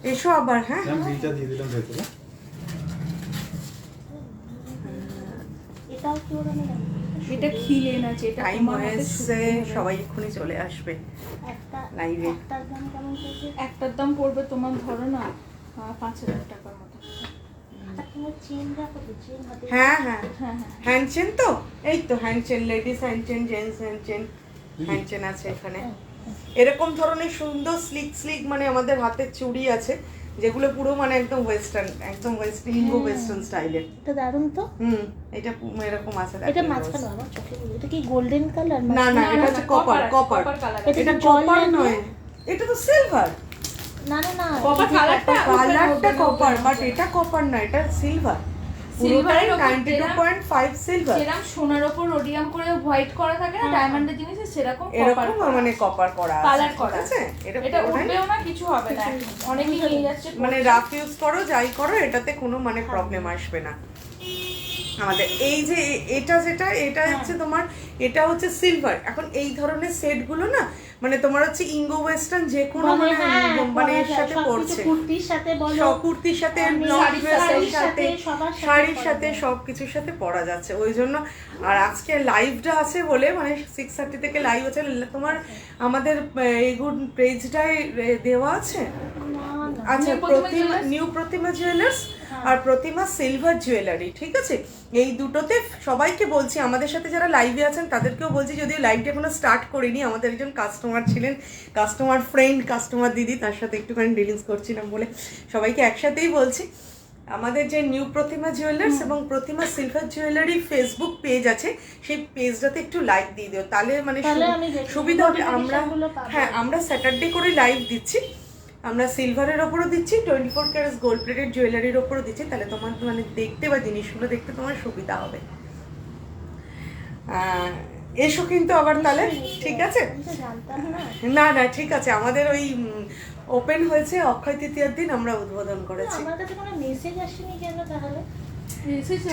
এসো আবার। হ্যাঁ বিলটা দিয়ে দিলাম ভেতরে। এটাও কি ওরা নেই? এটা খিলেন আছে, এটা টাইম তোমার হাতে হয়েছে, সুবিধা হবে। সবাই এক্ষুনি চলে আসবে একটা লাইভে। একটার দাম কেমন পড়ছে? একটার দাম পড়বে তোমার ধরো না 5,000 টাকার মতো। আর তোমার চেন রাখো তো, চেন হাতে। হ্যাঁ হ্যাঁ হ্যাঁ হ্যাঁ হ্যান্ড চেন তো, এই তো hand chain, ladies hand chain, gents hand chain, hand chain আছে এখানে। এরকম ধরনের সুন্দর স্লিক স্লিক মানে আমাদের হাতের চুড়ি আছে, যেগুলো পুরো মানে একদম ওয়েস্টার্ন, একদম ইঙ্গো ওয়েস্টার্ন স্টাইলের। এটা দারুণ তো। এটা এরকম আছে। এটা মাঝখানে আমার চোখে পড়লো। এটা কি গোল্ডেন কালার? না না, এটা হচ্ছে কপার, কপার। এটা এটা কি জল কপার লাগবে? নয়, এটা তো সিলভার। না না না, কপার এই যে কালারটা কালারটা কপার, বাট এটা কপার না, এটা সিলভার। পুরোটাই সিলভারের ওপর 92.5 সিলভার। যেরকম সোনার ওপর রোডিয়াম করে হোয়াইট করা থাকে না ডায়মন্ডের জিনিসে, সেরকম এরকম কপার মানে কপার করা আছে, কালার ঠিক করা আছে? এটা পুরোটাই উঠবেও না, কিছু হবে না। অনেকেই নিয়ে যাচ্ছে মানে রাফ ইউজ করো, যাই করো, এটাতে কোনো মানে প্রবলেম আসবে না আমাদের। এই যে এটা যেটা, এটা হচ্ছে তোমার, এটা হচ্ছে সিলভার। এখন এই ধরনের সেট গুলো না মানে তোমার হচ্ছে ইঙ্গো ওয়েস্টার্ন যে কোনো মানে মানে এর সাথে পড়ছে, কুর্তির সাথে বলো, সব কুর্তির সাথে, ব্লাউজ শাড়ির ড্রেসের সাথে, সাথে, সবার সাথে শাড়ির পরা সাথে, যায়। সবকিছুর সাথে পরা যাচ্ছে। ওই জন্য আর আজকে লাইভটা আছে বলে মানে 6:30 থেকে লাইভ আছে তোমার আমাদের এগুন পেজটায় দেওয়া আছে। না না, আচ্ছা, প্রতিমা নিউ প্রতিমা জুয়েলার্স আর প্রতিমা সিলভার জুয়েলারি, ঠিক আছে? এই দুটোতে সবাইকে বলছি, আমাদের সাথে যারা লাইভে আছেন তাদেরকেও বলছি, যদিও লাইভটা এখনো স্টার্ট করিনি, আমাদের একজন কাস্টমার ছিলেন, কাস্টমার ফ্রেন্ড, কাস্টমার দিদি, তার সাথে একটুখানি ডিলিংস করছিলাম বলে সবাইকে একসাথেই বলছি। আমাদের যে নিউ প্রতিমা জুয়েলার্স এবং প্রতিমা সিলভার জুয়েলারি ফেসবুক পেজ আছে, সেই পেজটাতে একটু লাইক দিয়ে দিও, তাহলে মানে তাহলে আমি দেখি, সুবিধা হবে। আমরা notification গুলো পাবো। হ্যাঁ, আমরা স্যাটারডে করে লাইভ দিচ্ছি, আমরা সিলভারের ওপরও দিচ্ছি, 24 ক্যারেটস গোল্ড প্লেটেড জুয়েলারির ওপরও দিচ্ছি, তাহলে তোমার মানে দেখতে বা জিনিসগুলো দেখতে তোমার সুবিধা হবে। এসো কিন্তু আবার তাহলে, ঠিক আছে? আমি তো জানতাম না। না না, ঠিক আছে, আমাদের ওই ওপেন হয়েছে অক্ষয় তৃতীয়ার দিন আমরা উদ্বোধন করেছি। আমার কাছে কোনো মেসেজ আসেনি কেন তাহলে?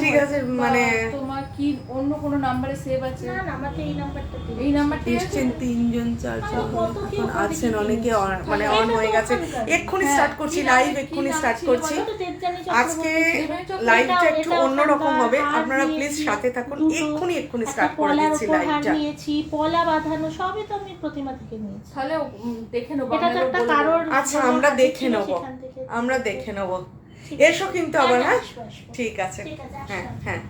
ঠিক আছে, মানে তোমার কি অন্য কোনো নাম্বারে সেভ আছে? না না, আমাকে এই নাম্বারটা দিন। এই নাম্বারটি আছে? এসছেন 3 জন 4 জন, কত কি এখন ওখান আছেন থেকে অনেকে কিনেছি। মানে হ্যাঁ, অন এটা হয়ে তো গেছে। ওখানকার। এক্ষুনি হ্যাঁ, স্টার্ট করছি কি লাইভ, নাম- এক্ষুনি কি নাম স্টার্ট ছিল করছি। বলো? ওটা তো দেবযানী আজকে চক্রবর্তী। লাইভটা এটা- একটু এটা অন্যরকম ওখানকার হবে, হার আপনারা দিয়েছি, প্লিজ সাথে থাকুন। দুটো, এক্ষুনি একটা স্টার্ট করে পলার দিচ্ছি উপহার লাইভটা। দিয়েছি, পলা বাঁধানো, সবই তো আমি প্রতিমা থেকে নিয়েছি। তাহলে দেখে নেবো। এটা তো আমারও একটা বলবো। কারোর আচ্ছা, কোনো আমরা হাতে দেখে ছিল, নেব, সেখান থেকে। আমরা দেখে নেব। ঠিক এসো কিন্তু আবার। হ্যাঁ, আসবো, আসবো। ঠিক আছে। ঠিক আছে, হ্যাঁ আসলাম। হ্যাঁ,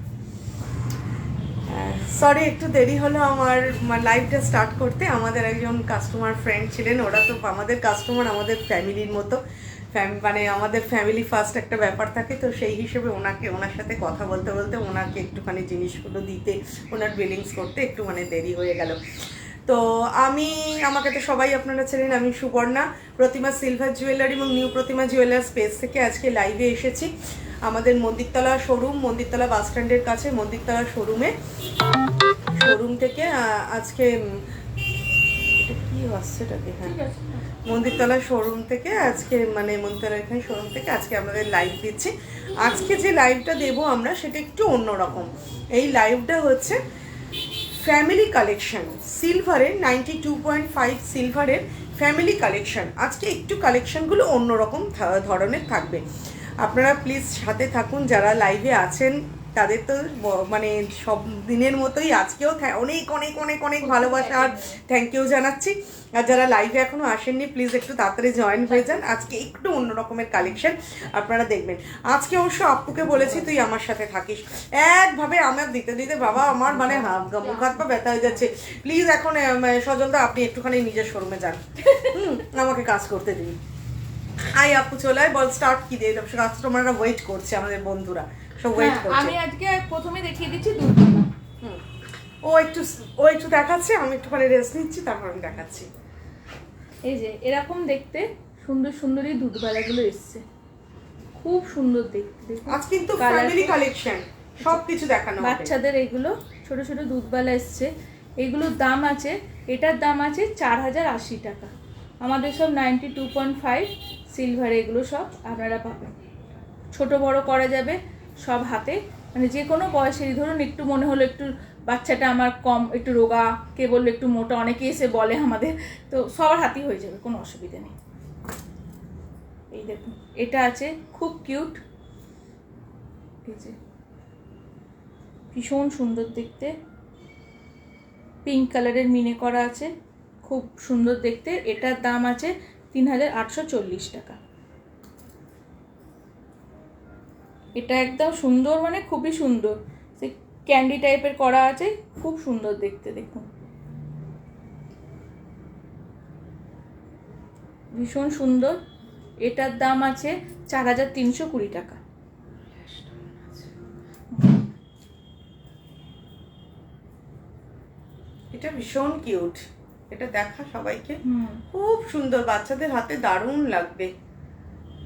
সরি একটু দেরি হলো আমার লাইভটা স্টার্ট করতে। আমাদের একজন কাস্টমার ফ্রেন্ড ছিলেন, ওরা তো আমাদের কাস্টমার, আমাদের ফ্যামিলির মতো, মানে আমাদের ফ্যামিলি ফার্স্ট একটা ব্যাপার থাকে, তো সেই হিসেবে ওনার সাথে কথা বলতে বলতে ওনাকে একটুখানি জিনিসগুলো দিতে, ওনার বিলিংস করতে একটু মানে দেরি হয়ে গেল। তো আমাকে তো সবাই আপনারা ছিলেন, আমি সুবর্ণা, প্রতিমা সিলভার জুয়েলারি এবং নিউ প্রতিমা জুয়েলার্স পেজ থেকে আজকে লাইভে এসেছি। আমাদের মন্দিরতলা শোরুম, মন্দিরতলা বাস স্ট্যান্ডের কাছে মন্দিরতলা শোরুম থেকে আজকে এটা কি হচ্ছেটাকে, হ্যাঁ, ঠিক আছে। মন্দিরতলা শোরুম থেকে আজকে মানে মন্দিরতলা এখানে শোরুম থেকে আজকে আমাদের লাইভ দিচ্ছি। আজকে যে লাইভটা দেবো আমরা সেটা একটু অন্যরকম। এই লাইভটা হচ্ছে ফ্যামিলি কালেকশন, সিলভারের 92.5 সিলভারের ফ্যামিলি কালেকশন। আজকে একটু কালেকশনগুলো অন্যরকম ধরনের থাকবে, আপনারা প্লিজ সাথে থাকুন। যারা লাইভে আছেন তাদের তো মানে সব দিনের মতোই আজকেও অনেক অনেক অনেক অনেক ভালোবাসা আর থ্যাংক ইউ জানাচ্ছি। আর যারা লাইভে এখনো আসেননি প্লিজ একটু তাড়াতাড়ি জয়েন হয়ে যান। আজকে একটু অন্য রকমের কালেকশন আপনারা দেখবেন। আজকে অবশ্য আপুকে বলেছি তুই আমার সাথে থাকিস, একভাবে আমার দিতে দিতে বাবা আমার মানে মুখ হাত পা ব্যথা হয়ে যাচ্ছে। প্লিজ এখন সজলদা আপনি একটুখানি নিজের শোরুমে যান, আমাকে কাজ করতে দিন। আই আপু চলে আয়, বল স্টার্ট কি দিয়ে কাস্টমাররা ওয়েট করছে, আমাদের বন্ধুরা সব ওয়েট হ্যাঁ, করছে। আমি আজকে প্রথমে দেখিয়ে দিচ্ছি দুধ। ও একটু দেখাচ্ছে, আমি একটুখানি রেস্ট নিচ্ছি, তারপর আমি দেখাচ্ছি। এই যে এরকম দেখতে সুন্দর সুন্দরই দুধবালাগুলো এসছে, খুব সুন্দর দেখতে। দেখুন, আজ কিন্তু Colourful। ফ্যামিলি কালেকশন সবকিছু দেখানো হবে। বাচ্চাদের এগুলো ছোট ছোট দুধবালা এসছে, এগুলোর দাম আছে, এটার দাম আছে 4,080 টাকা। আমাদের সব 92.5 সিলভার, এগুলো সব আপনারা পাবেন। ছোট বড় করা যাবে সব হাতে, মানে যে কোনো বয়সেরই, ধরুন একটু মনে হলো একটু বাচ্চাটা আমার কম একটু রোগা, কে বললো একটু মোটা, অনেকে এসে বলে আমাদের, তো সবার হাতেই হয়ে যাবে, কোনো অসুবিধা নেই। এই দেখুন এটা আছে খুব কিউট, এই যে ভীষণ সুন্দর দেখতে, পিঙ্ক কালারের মিনে করা আছে, খুব সুন্দর দেখতে। এটার দাম আছে 3840 টাকা। এটা একদম সুন্দর, মানে খুবই সুন্দর, সে ক্যান্ডি টাইপের করা আছে, খুব সুন্দর দেখতে। দেখুন ভীষণ সুন্দর। এটার দাম আছে 4320 টাকা। এটা ভীষণ কিউট, এটা দেখা সবাইকে খুব সুন্দর, বাচ্চাদের হাতে দারুণ লাগবে,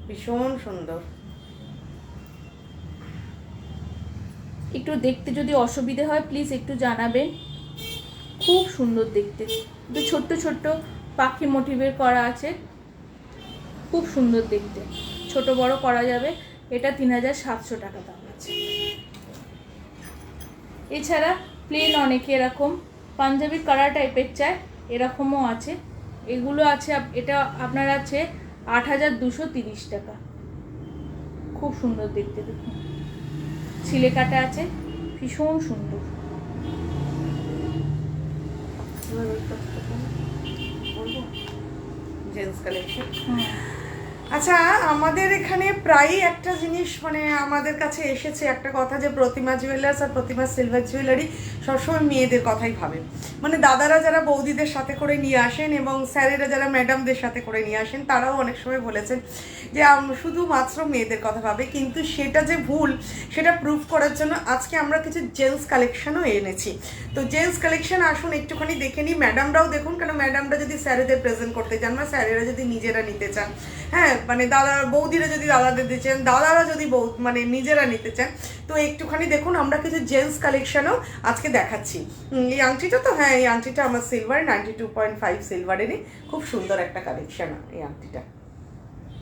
ভীষণ সুন্দর। একটু দেখতে যদি অসুবিধে হয় প্লিজ একটু জানাবেন। খুব সুন্দর দেখতে, একটু ছোট্ট ছোট্ট পাখি মোটিভের করা আছে, খুব সুন্দর দেখতে, ছোট বড় করা যাবে। এটা 3700 টাকা দাম আছে। এছাড়া প্লেন অনেকে এরকম পাঞ্জাবি কালার টাইপের চায়, এরকমও আছে। এগুলো আছে, এটা আপনার আছে 8230 টাকা। খুব সুন্দর দেখতে, দেখুন ছিলে কাটা আছে, ভীষণ সুন্দর। Gents collection. আচ্ছা, আমাদের এখানে প্রায়ই একটা জিনিস মানে আমাদের কাছে এসেছে একটা কথা, যে প্রতিমা জুয়েলার্স আর প্রতিমা সিলভার জুয়েলারি সবসময় মেয়েদের কথাই ভাবে। মানে দাদারা যারা বৌদিদের সাথে করে নিয়ে আসেন এবং স্যারেরা যারা ম্যাডামদের সাথে করে নিয়ে আসেন, তারাও অনেক সময় বলেছেন যে শুধুমাত্র মেয়েদের কথা ভাবে, কিন্তু সেটা যে ভুল সেটা প্রুভ করার জন্য আজকে আমরা কিছু জেন্টস কালেকশনও এনেছি। তো জেন্টস কালেকশন আসুন একটুখানি দেখে নিই, ম্যাডামরাও দেখুন, কেন ম্যাডামরা যদি স্যারেদের প্রেজেন্ট করতে চান বা স্যারেরা যদি নিজেরা নিতে চান, হ্যাঁ মানে দাদা বৌদিরা যদি দাদাদের দিতে চান, দাদারা যদি মানে নিজেরা নিতে চান, তো একটুখানি দেখুন আমরা কিছু জেন্টস কালেকশনও আজকে দেখাচ্ছি। এই আংটিটা তো, হ্যাঁ এই আংটিটা আমার সিলভার 92.5 সিলভারেরই, খুব সুন্দর একটা কালেকশন এই আংটিটা।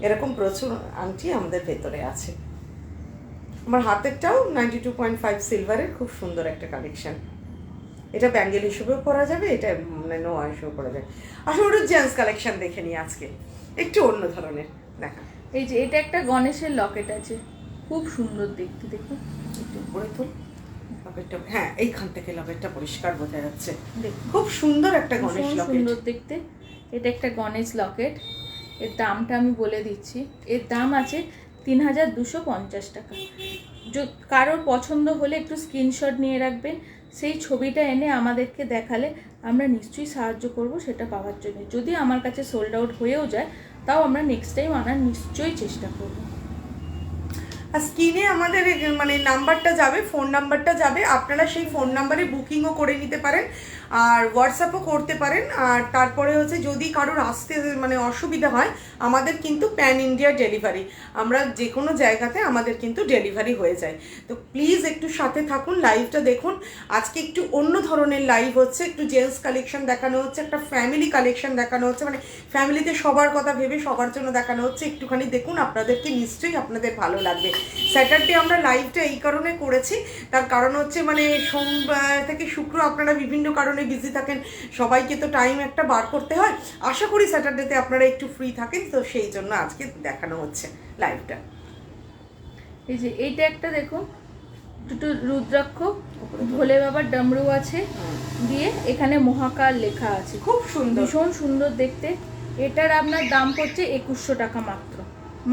এরকম প্রচুর আংটি আমাদের ভেতরে আছে। আমার হাতেরটাও 92.5 সিলভারের, খুব সুন্দর একটা কালেকশন। এটা ব্যাঙ্গেল হিসেবেও পরা যাবে, এটা মানে নোয়া হিসেবেও পরা যাবে। আসলে ওটা জেন্টস কালেকশন দেখে নিই আজকে, একটু অন্য ধরনের দেখা। এই যে এটা একটা গণেশের লকেট আছে, খুব সুন্দর দেখতে, দেখুন একটু উপরে তোল লকেটটা, হ্যাঁ এইখান থেকে লকেটটা পরিষ্কার বোঝা যাচ্ছে, দেখুন খুব সুন্দর একটা গণেশ ভীষণ লকেট। সুন্দর দেখতে। এটা একটা গণেশ লকেট, এর দামটা আমি বলে দিচ্ছি। এর দাম আছে 3250 টাকা। কারোর পছন্দ হলে একটু স্ক্রিনশট নিয়ে রাখবেন, সেই ছবিটা এনে আমাদেরকে দেখালে আমরা নিশ্চয়ই সাহায্য করব সেটা পাওয়ার জন্য। যদি আমার কাছে সোল্ড আউট হয়েও যায়, তাও আমরা নেক্সট টাইম আনার নিশ্চয়ই চেষ্টা করব। আর স্ক্রিনে আমাদের মানে নাম্বারটা যাবে, ফোন নাম্বারটা যাবে, আপনারা সেই ফোন নাম্বারে বুকিংও করে নিতে পারেন আর হোয়াটসঅ্যাপও করতে পারেন। আর তারপরে হচ্ছে যদি কারোর আসতে মানে অসুবিধা হয়, আমাদের কিন্তু প্যান ইন্ডিয়া ডেলিভারি, আমরা যে কোনো জায়গাতে আমাদের কিন্তু ডেলিভারি হয়ে যায়। তো প্লিজ একটু সাথে থাকুন, লাইভটা দেখুন। আজকে একটু অন্য ধরনের লাইভ হচ্ছে, একটু জেন্টস কালেকশন দেখানো হচ্ছে, একটা ফ্যামিলি কালেকশন দেখানো হচ্ছে, মানে ফ্যামিলিতে সবার কথা ভেবে সবার জন্য দেখানো হচ্ছে। একটুখানি দেখুন, আপনাদেরকে নিশ্চয়ই আপনাদের ভালো লাগবে। স্যাটারডে আমরা লাইভটা এই কারণে করেছি, তার কারণ হচ্ছে মানে সোমবার থেকে শুক্র আপনারা বিভিন্ন কারণে বিজি থাকেন, সবাইকে তো টাইম একটা বার করতে হয়। আশা করি স্যাটারডেতে আপনারা একটু ফ্রি থাকেন, তো সেই জন্য আজকে দেখানো হচ্ছে লাইভটা। এই যে এইটা একটা দেখুন, দুটো রুদ্রাক্ষ, ভোলে বাবার ডমরু আছে দিয়ে, এখানে মহাকাল লেখা আছে, খুব সুন্দর, ভীষণ সুন্দর দেখতে। এটার আপনার দাম পড়ছে 2100 টাকা,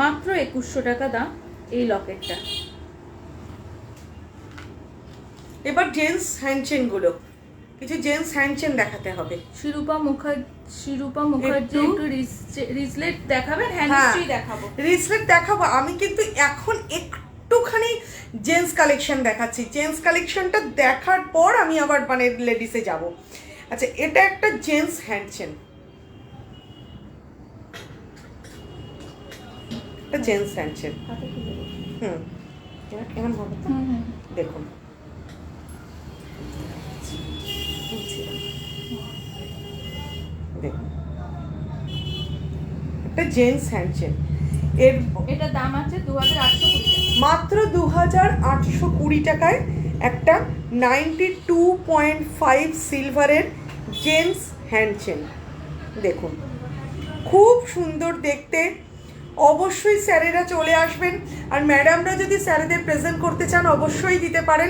মাত্র 2100 টাকা দাম এই লকেটটা। এবার জেন্টস হ্যান্ডচেন গুলো, কিছু জেন্টস হ্যান্ডচেন দেখাতে হবে। শিরূপা মুখার্জি একটু রিসলেট দেখাবেন? হ্যাঁ নিশ্চয়ই দেখাবো, রিসলেট দেখাবো। আমি কিন্তু এখন একটুখানি জেন্টস কালেকশন দেখাচ্ছি, জেন্টস কালেকশনটা দেখার পর আমি আবার মানে লেডিসে যাব। আচ্ছা, এটা একটা জেন্টস হ্যান্ডচেন, এটা জেন্টস হ্যান্ডচেন। এমন হবে তো, দেখুন দেখুন একটা জেন্টস হ্যান্ডচেন, এটা দাম আছে 2820 টাকা, মাত্র 2820 টাকায় একটা 92.5 সিলভারের জেন্টস হ্যান্ডচেন। দেখুন খুব সুন্দর দেখতে, অবশ্যই স্যারেরা চলে আসবেন। আর ম্যাডামরা যদি স্যারেদের প্রেজেন্ট করতে চান অবশ্যই দিতে পারেন।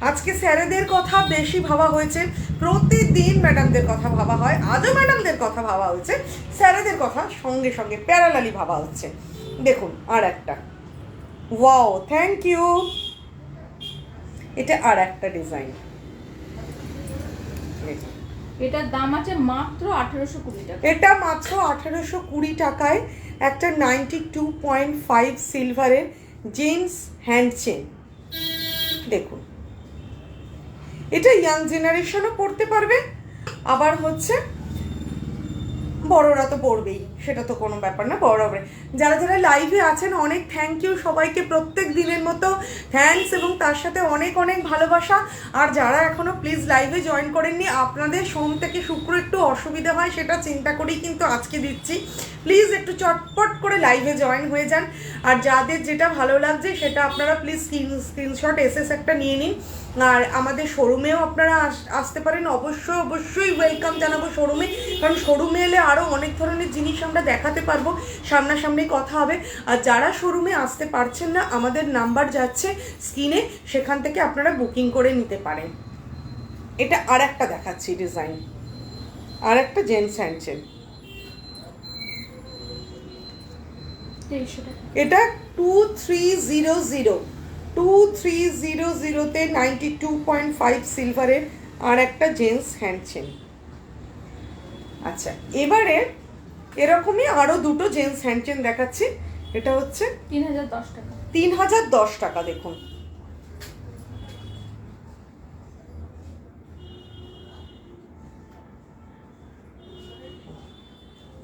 আজকে স্যারেদের কথা বেশি ভাবা হয়েছে, প্রতিদিন ম্যাডামদের কথা ভাবা হয়, আজও ম্যাডামদের কথা ভাবা হয়েছে, স্যারেদের কথা সঙ্গে সঙ্গে প্যারালালি ভাবা হচ্ছে। দেখুন আর একটা, ওয়াও থ্যাংক ইউ, এটা আর একটা ডিজাইন। এটার দাম আছে মাত্র 1820 টাকা। এটা মাত্র 1820 টাকায় একটা 92.5 সিলভারের জেমস হ্যান্ড চেন। দেখুন এটা ইয়াং জেনারেশনও পড়তে পারবে, আবার হচ্ছে বড়রা তো পড়বেই, সেটা তো কোনো ব্যাপার না, বড়রা পড়বে। যারা যারা লাইভে আছেন অনেক থ্যাংক ইউ সবাইকে, প্রত্যেক দিনের মতো থ্যাঙ্কস, এবং তার সাথে অনেক অনেক ভালোবাসা। আর যারা এখনও প্লিজ লাইভে জয়েন করেননি, আপনাদের সোম থেকে শুক্র একটু অসুবিধা হয় সেটা চিন্তা করেই কিন্তু আজকে দিচ্ছি, প্লিজ একটু চটপট করে লাইভে জয়েন হয়ে যান। আর যাদের যেটা ভালো লাগছে সেটা আপনারা প্লিজ স্ক্রিনশট এসএস একটা নিয়ে নিন। আর আমাদের শোরুমেও আপনারা আসতে পারেন, অবশ্যই অবশ্যই ওয়েলকাম জানাবো শোরুমে, কারণ শোরুমে এলে আরও অনেক ধরনের জিনিস আমরা দেখাতে পারবো, সামনাসামনি কথা হবে। আর যারা শোরুমে আসতে পারছেন না, আমাদের নাম্বার যাচ্ছে স্ক্রিনে, সেখান থেকে আপনারা বুকিং করে নিতে পারেন। এটা আর একটা দেখাচ্ছি ডিজাইন, আর একটা জেন্টস হ্যান্ডচেন। 2300 টাকা। এটা 2300 তে 92.5 সিলভারের আর একটা জেন্টস হ্যান্ডচেন। আচ্ছা এবারে এরকমই আরো দুটো জেন্টস হ্যান্ডচেন দেখাচ্ছি। এটা হচ্ছে 3010 টাকা। 3010 টাকা। দেখুন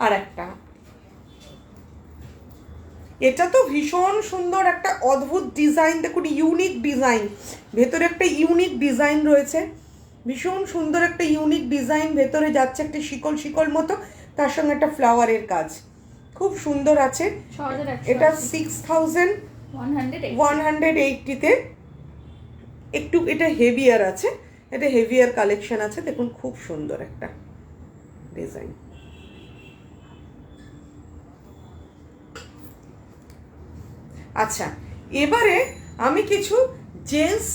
আর একটা, এটা তো ভীষণ সুন্দর একটা অদ্ভুত ডিজাইন, দেখুন ইউনিক ডিজাইন, ভেতরে একটা ইউনিক ডিজাইন রয়েছে, ভীষণ সুন্দর একটা ইউনিক ডিজাইন, ভেতরে যাচ্ছে একটা শিকল শিকল মতো, তার সঙ্গে একটা ফ্লাওয়ারের কাজ, খুব সুন্দর আছে। এটা 6180-তে একটু এটা হেভিয়ার আছে, এটা হেভিয়ার কালেকশন আছে। দেখুন খুব সুন্দর একটা ডিজাইন। আচ্ছা এবারে আমি কিছু জেন্টস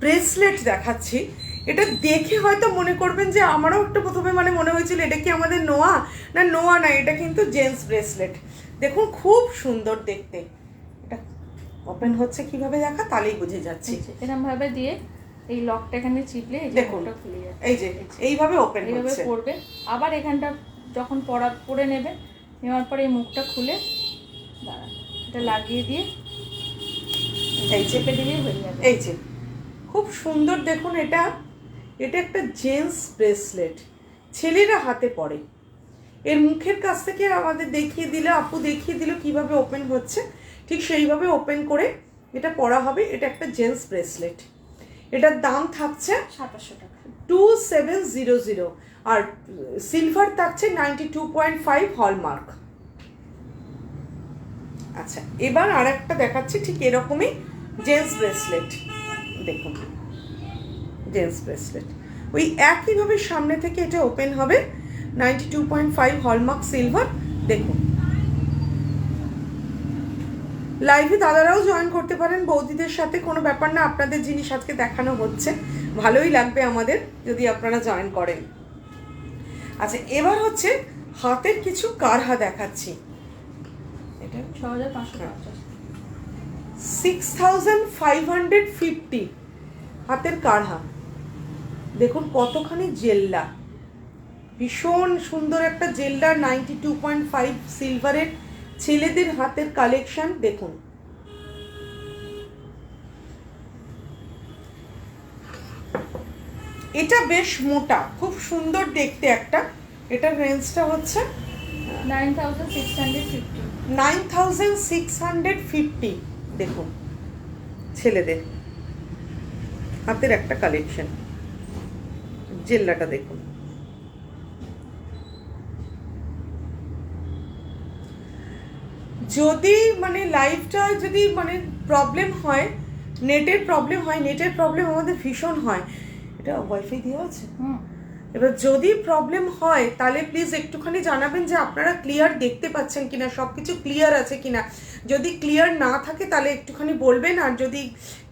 ব্রেসলেট দেখাচ্ছি। এটা দেখে হয়তো মনে করবেন যে আমারও একটু প্রথমে মনে হয়েছিল এটা কি আমাদের নোয়া, না নোয়া না, এটা কিন্তু জেন্টস ব্রেসলেট। দেখুন খুব সুন্দর দেখতে। এটা ওপেন হচ্ছে কিভাবে দেখা, তাহলেই বুঝে যাচ্ছে। এরকম ভাবে দিয়ে এই লকটা এখানে চিপলে দেখুন খুলে যাচ্ছে, এই যে এইভাবে ওপেন এইভাবে হচ্ছে। পড়বে। আবার এখানটা যখন পরে নেবে, নেওয়ার পরে এই মুখটা খুলে দাঁড়ান, এটা লাগিয়ে দিয়ে এই চেপে দিলেই হয়ে যাবে। এই যে খুব সুন্দর দেখুন, এটা একটা জেন্টস ব্রেসলেট, ছেলেরা হাতে পরে। এর মুখের কাছ থেকে আমাদের দেখিয়ে দিল, আপু দেখিয়ে দিল কিভাবে ওপেন হচ্ছে, ঠিক সেইভাবে ওপেন করে এটা পরা হবে। এটা একটা জেন্টস ব্রেসলেট, এটার দাম থাকছে 2700 টাকা, 2700, আর সিলভার থাকছে 92.5 হলমার্ক। আচ্ছা এবার আর একটা দেখাচ্ছি ঠিক এরকমই জেন্টস ব্রেসলেট। দেখুন জেন্টস ব্রেসলেট ওই একইভাবে সামনে থেকে এটা ওপেন হবে, 92.5 হলমার্ক সিলভার। দেখুন লাইভে দাদারাও জয়েন করতে পারেন বৌদিদের সাথে, কোনো ব্যাপার না, আপনাদের জিনিস আজকে দেখানো হচ্ছে, ভালোই লাগবে আমাদের যদি আপনারা জয়েন করেন। আচ্ছা এবার হচ্ছে হাতের কিছু কারহা দেখাচ্ছি। এটা 6550, 6550 হাতের কারহা। দেখুন কতখানি জেল্লা, ভীষণ সুন্দর একটা জেল্লা, 92.5 সিলভারের ছেলেদের হাতের কালেকশন। দেখুন এটা বেশ মোটা, খুব সুন্দর দেখতে একটা। এটার রেঞ্জটা হচ্ছে 9650। 9650। দেখুন ছেলেদের হাতের একটা কালেকশন, জেল্লাটা দেখুন। যদি লাইভটা যদি প্রবলেম হয়, নেটের প্রবলেম আমাদের ভীষণ হয়। এটা ওয়াইফাই দেওয়া আছে, এবার যদি প্রবলেম হয় তাহলে প্লিজ একটুখানি জানাবেন যে আপনারা ক্লিয়ার দেখতে পাচ্ছেন কিনা, সব কিছু ক্লিয়ার আছে কিনা। যদি ক্লিয়ার না থাকে তাহলে একটুখানি বলবেন, আর যদি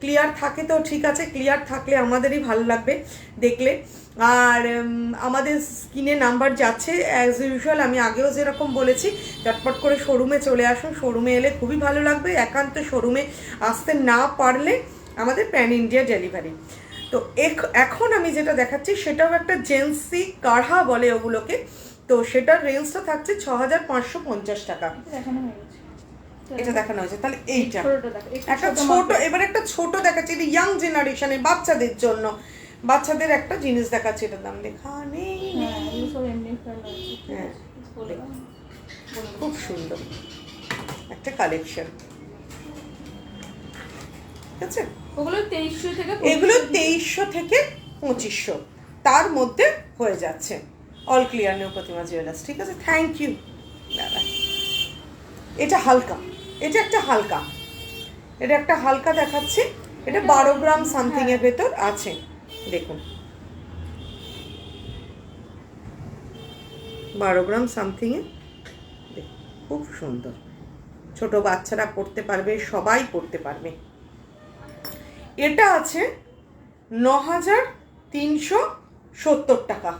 ক্লিয়ার থাকে তো ঠিক আছে, ক্লিয়ার থাকলে আমাদেরই ভালো লাগবে দেখলে। আর আমাদের স্ক্রিনে নাম্বার যাচ্ছে অ্যাজ ইউজুয়াল, আমি আগেও যেরকম বলেছি চটপট করে শোরুমে চলে আসুন, শোরুমে এলে খুবই ভালো লাগবে। একান্ত শোরুমে আসতে না পারলে আমাদের প্যান ইন্ডিয়া ডেলিভারি। তো এখন আমি যেটা দেখাচ্ছি সেটাও একটা জেন্সি কাঢ়া বলে ওগুলোকে, তো সেটার রেঞ্জটা থাকছে 6550 টাকা। দেখানো হয়ে গেছে, এটা দেখানো হয়েছে, তাহলে এইটা ছোটটা দেখো, একটু একটা ছোট ছোট, মাপের। এবার একটা ছোট দেখাচ্ছি, এটা ইয়াং জেনারেশনের বাচ্চাদের জন্য, বাচ্চাদের একটা জিনিস দেখাচ্ছি, এটার দাম লেখা নেই। হ্যাঁ, এগুলো সব এমনি ফেলা আছে। হ্যাঁ, বলে দাও। খুব সুন্দর একটা কালেকশন, ঠিক আছে। ওগুলো 2300 থেকে এগুলো 2300 থেকে 2500 তার মধ্যে হয়ে যাচ্ছে। অল ক্লিয়ার নিউ প্রতিমা জুয়েলার্স, ঠিক আছে। থ্যাংক ইউ দাদা। এটা হালকা, এটা একটা হালকা, এটা একটা হালকা দেখাচ্ছি, এটা 12 গ্রাম সামথিং এর ভেতর আছে, দেখুন 12 গ্রাম সামথিং এ, খুব সুন্দর, ছোট বাচ্চারা পড়তে পারবে, সবাই পড়তে পারবে। এটা আছে 9370 টাকা,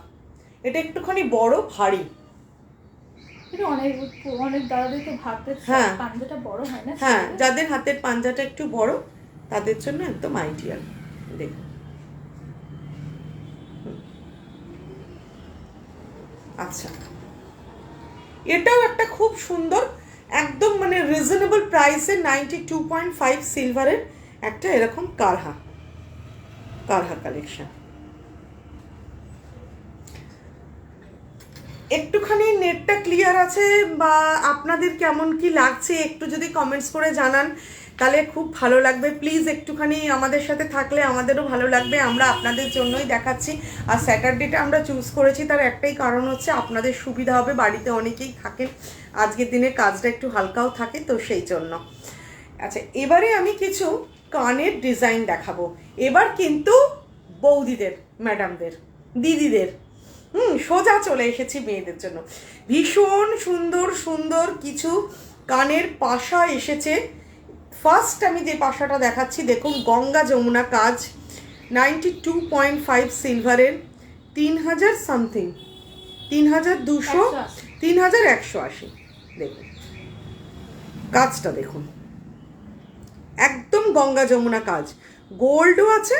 এটা একটুখানি বড় ভারী। এটা অনেক দাদাদের তো হাতের হ্যাঁ। পাঞ্জাটা বড় হয় না? হ্যাঁ, যাদের হাতের পাঞ্জাটা একটু বড় তাদের জন্য একদম আইডিয়াল। দেখুন, আচ্ছা, এটাও একটা খুব সুন্দর একদম মানে রিজনেবল প্রাইসে 92.5 সিলভারের একটা এরকম কারহা কালেকশন। একটুখানি নেটটা ক্লিয়ার আছে বা আপনাদের কেমন কি লাগছে একটু যদি কমেন্টস করে জানান তাহলে খুব ভালো লাগবে। প্লিজ একটুখানি আমাদের সাথে থাকলে আমাদেরও ভালো লাগবে, আমরা আপনাদের জন্যই দেখাচ্ছি। আর স্যাটারডেটা আমরা চুজ করেছি তার একটাই কারণ হচ্ছে আপনাদের সুবিধা হবে, বাড়িতে অনেকেই থাকেন, আজকের দিনে কাজটা একটু হালকাও থাকে, তো সেই জন্য। আচ্ছা, এবারে আমি কিছু কানের ডিজাইন দেখাবো, এবার কিন্তু বৌদিদের, ম্যাডামদের, দিদিদের, সোজা চলে এসেছি মেয়েদের জন্য। ভীষণ সুন্দর সুন্দর কিছু কানের পাশা এসেছে। ফার্স্ট আমি যে পাশাটা দেখাচ্ছি দেখুন, গঙ্গা যমুনা কাজ, 92.5 সিলভারের, 3000 সামথিং, 3200, 3180। দেখুন কাজটা দেখুন, একদম গঙ্গা যমুনা কাজ, গোল্ডও আছে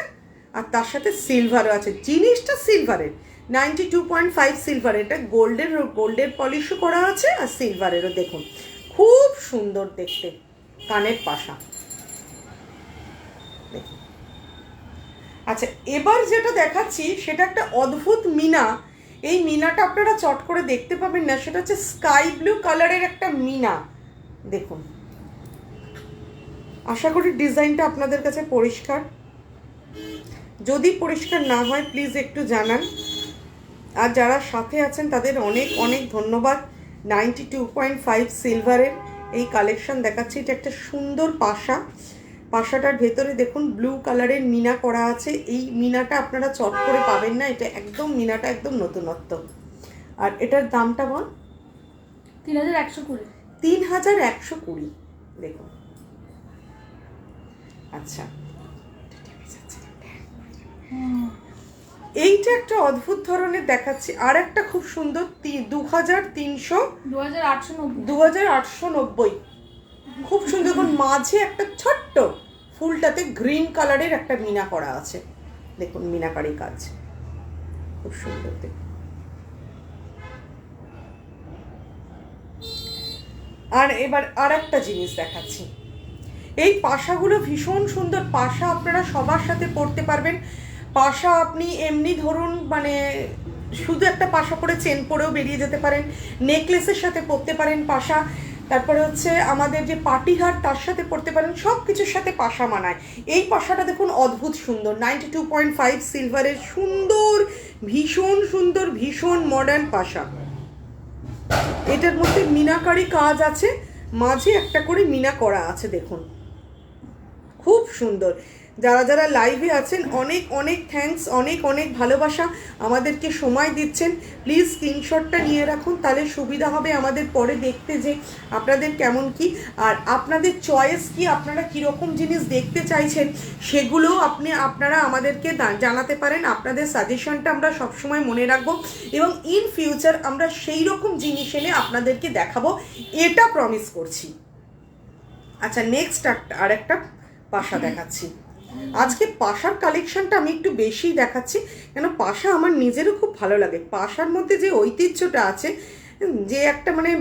আর তার সাথে সিলভারও আছে। জিনিসটা সিলভারের, 92.5 সিলভার, এটা গোল্ডের পলিশও করা আছে আর সিলভারেরও। দেখুন খুব সুন্দর দেখতে কানের পাশা, দেখুন। আচ্ছা, এবার যেটা দেখাচ্ছি সেটা একটা অদ্ভুত মিনা। এই মিনাটা আপনারা চট করে দেখতে পাবেন না, সেটা হচ্ছে স্কাই ব্লু কালারের একটা মিনা। দেখুন, আশা করি ডিজাইনটা আপনাদের কাছে পরিষ্কার, যদি পরিষ্কার না হয় প্লিজ একটু জানান। আর যারা সাথে আছেন তাদের অনেক অনেক ধন্যবাদ। 92.5 সিলভারের এই কালেকশন দেখাচ্ছি, এটা একটা সুন্দর পাশা, পাশাটার ভেতরে দেখুন ব্লু কালারের মিনা করা আছে। এই মিনাটা আপনারা চট করে পাবেন না, এটা একদম মিনাটা একদম নতুনত্ব। আর এটার দামটা বল? 3120। 3120, দেখুন। আচ্ছা, এইটা একটা অদ্ভুত ধরনের দেখাচ্ছি, আর একটা খুব সুন্দর 2890, খুব সুন্দর। দেখুন মাঝে একটা ছোট্ট ফুলটাতে গ্রিন কালারের একটা মিনা করা আছে, দেখুন মিনাকারি কাজ, খুব সুন্দর দেখুন। আর এবার আর একটা জিনিস দেখাচ্ছি, এই পাশাগুলো ভীষণ সুন্দর পাশা, আপনারা সবার সাথে পরতে পারবেন। পাশা আপনি এমনি ধরুন মানে শুধু একটা পাশা পরে চেন পরেও বেরিয়ে যেতে পারেন, নেকলেসের সাথে পরতে পারেন পাশা, তারপরে হচ্ছে আমাদের যে পাটিহার তার সাথে পরতে পারেন, সব কিছুর সাথে পাশা মানায়। এই পাশাটা দেখুন অদ্ভুত সুন্দর, 92.5 সিলভারের সুন্দর, ভীষণ সুন্দর, ভীষণ মডার্ন পাশা। এটার মধ্যে মিনাকারি কাজ আছে, মাঝে একটা করে মিনা করা আছে, দেখুন খুব সুন্দর। যারা যারা লাইভে আছেন অনেক অনেক থ্যাঙ্কস, অনেক অনেক ভালোবাসা, আমাদেরকে সময় দিচ্ছেন। প্লিজ স্ক্রিনশটটা নিয়ে রাখুন, তাহলে সুবিধা হবে আমাদের পরে দেখতে যে আপনাদের কেমন কি, আর আপনাদের চয়েস কি, আপনারা কীরকম জিনিস দেখতে চাইছেন সেগুলোও আপনারা আমাদেরকে জানাতে পারেন। আপনাদের সাজেশনটা আমরা সবসময় মনে রাখবো এবং ইন ফিউচার আমরা সেই রকম জিনিস এনে আপনাদেরকে দেখাবো, এটা প্রমিস করছি। আচ্ছা, নেক্সট আর একটা পাশা দেখাচ্ছি। আজকে পাশার কালেকশনটা আমি একটু বেশিই দেখাচ্ছি, কেন পাশা আমার নিজেরও খুব ভালো লাগে। পাশার মধ্যে যে ঐতিহ্যটা আছে, যে একটা মানে